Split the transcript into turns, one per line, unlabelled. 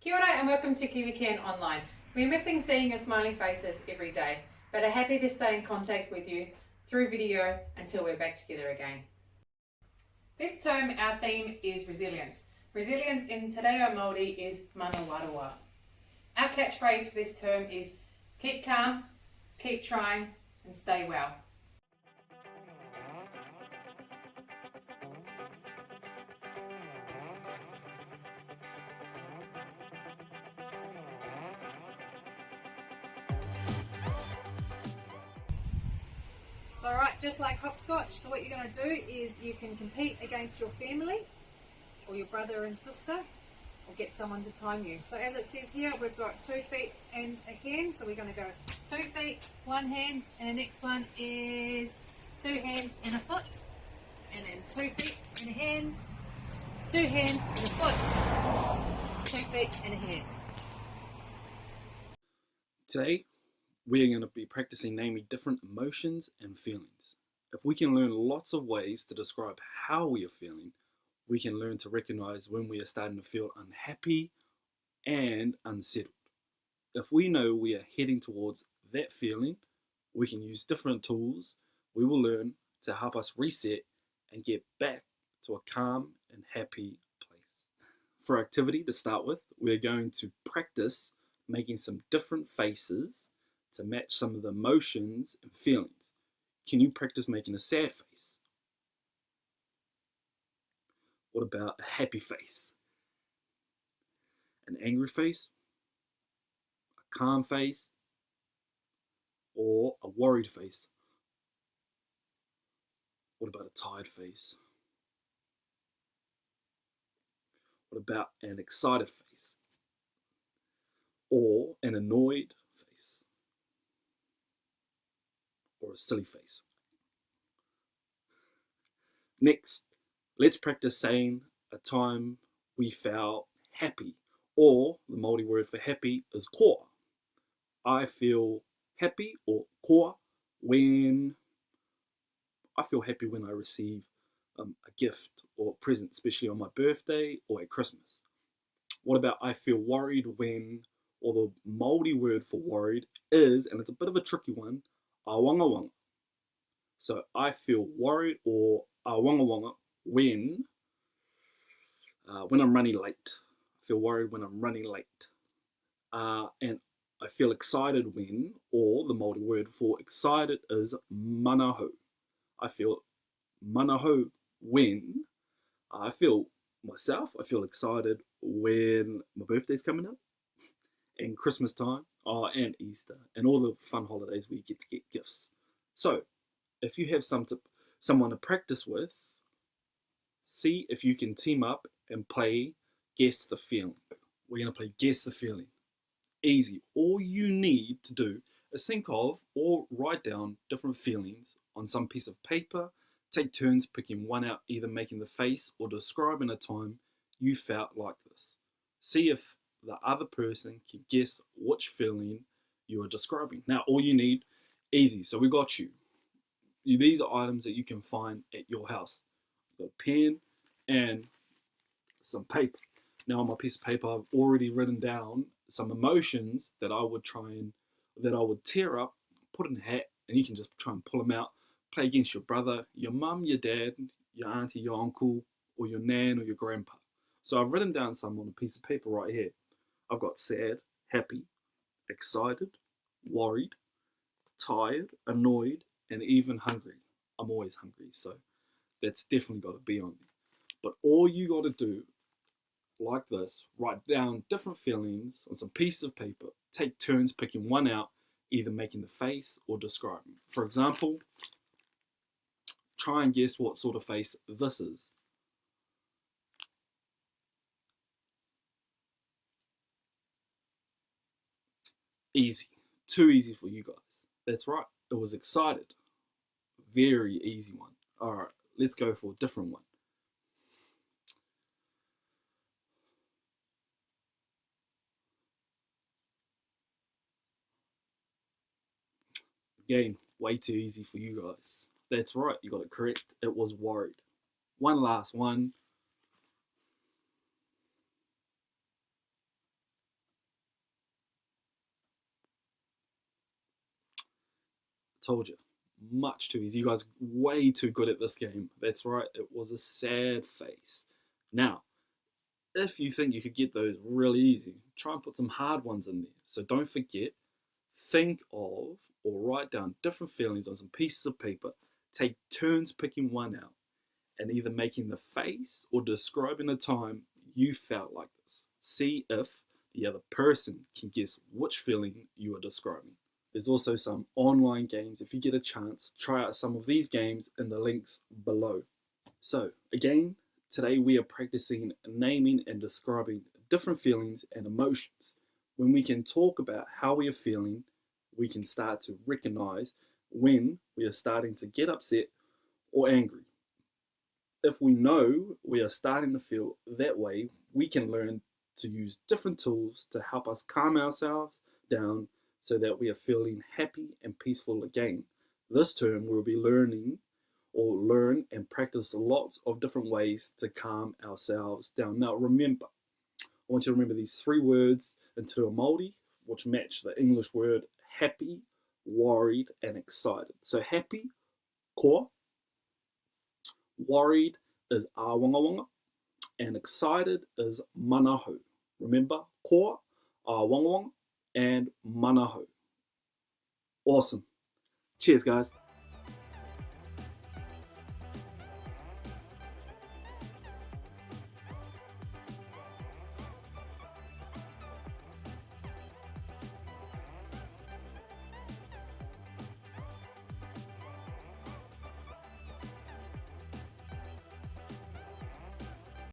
Kia ora and welcome to Kiwi Can Online. We're missing seeing your smiling faces every day, but are happy to stay in contact with you through video until we're back together again. This term, our theme is resilience. Resilience in Te Reo Māori is mana warawa. Our catchphrase for this term is keep calm, keep trying, and stay well. So right, just like hopscotch, so what you're going to do is you can compete against your family or your brother and sister or get someone to time you. So as it says here, we've got 2 feet and a hand, so we're going to go 2 feet, 1 hand, and the next one is 2 hands and a foot, and then 2 feet and a hand, 2 hands and a foot, 2 feet and a hands.
Today, we're going to be practicing naming different emotions and feelings. If we can learn lots of ways to describe how we are feeling, we can learn to recognize when we are starting to feel unhappy and unsettled. If we know we are heading towards that feeling, we can use different tools we will learn to help us reset and get back to a calm and happy place. For activity to start with, we're going to practice making some different faces to match some of the emotions and feelings. Can you practice making a sad face? What about a happy face? An angry face? A calm face? Or a worried face? What about a tired face? What about an excited face? Or an annoyed face? Or a silly face? Next, let's practice saying a time we felt happy, or the Māori word for happy is koa. I feel happy, or koa, when I feel happy when I receive a gift or a present, especially on my birthday or at Christmas. What about I feel worried when, or the Māori word for worried is, and it's a bit of a tricky one, awanga. So I feel worried or awanga when I'm running late. I feel worried when I'm running late. And I feel excited when, or the Māori word for excited is manaho. I feel manaho when I feel excited when my birthday's coming up, and Christmas time, and Easter, and all the fun holidays where you get to get gifts. So, if you have someone to practice with, see if you can team up and play Guess the Feeling. We're going to play Guess the Feeling. Easy. All you need to do is think of or write down different feelings on some piece of paper. Take turns picking one out, either making the face or describing a time you felt like this. See if the other person can guess which feeling you are describing. Now, all you need, easy. So we got you. These are items that you can find at your house. You've got a pen and some paper. Now on my piece of paper, I've already written down some emotions that I would tear up, put in a hat, and you can just try and pull them out. Play against your brother, your mum, your dad, your auntie, your uncle, or your nan or your grandpa. So I've written down some on a piece of paper right here. I've got sad, happy, excited, worried, tired, annoyed, and even hungry. I'm always hungry, so that's definitely got to be on me. But all you got to do, like this, write down different feelings on some pieces of paper. Take turns picking one out, either making the face or describing. For example, try and guess what sort of face this is. Easy. Too easy for you guys. That's right. It was excited. Very easy one. All right, let's go for a different one. Again, way too easy for you guys. That's right, you got it correct. It was worried. One last one. Told you. Much too easy. You guys are way too good at this game. That's right, it was a sad face. Now, if you think you could get those really easy, try and put some hard ones in there. So don't forget, think of or write down different feelings on some pieces of paper. Take turns picking one out and either making the face or describing the time you felt like this. See if the other person can guess which feeling you are describing. There's also some online games. If you get a chance, try out some of these games in the links below. So again, today we are practicing naming and describing different feelings and emotions. When we can talk about how we are feeling, we can start to recognize when we are starting to get upset or angry. If we know we are starting to feel that way, we can learn to use different tools to help us calm ourselves down so that we are feeling happy and peaceful again. This term we'll be learn and practice lots of different ways to calm ourselves down. Now remember, I want you to remember these 3 words in Te Reo Māori, which match the English word happy, worried, and excited. So happy, ko. Worried is awangawanga, and excited is manaho. Remember, ko, awangawanga, and manaho. Awesome. Cheers, guys.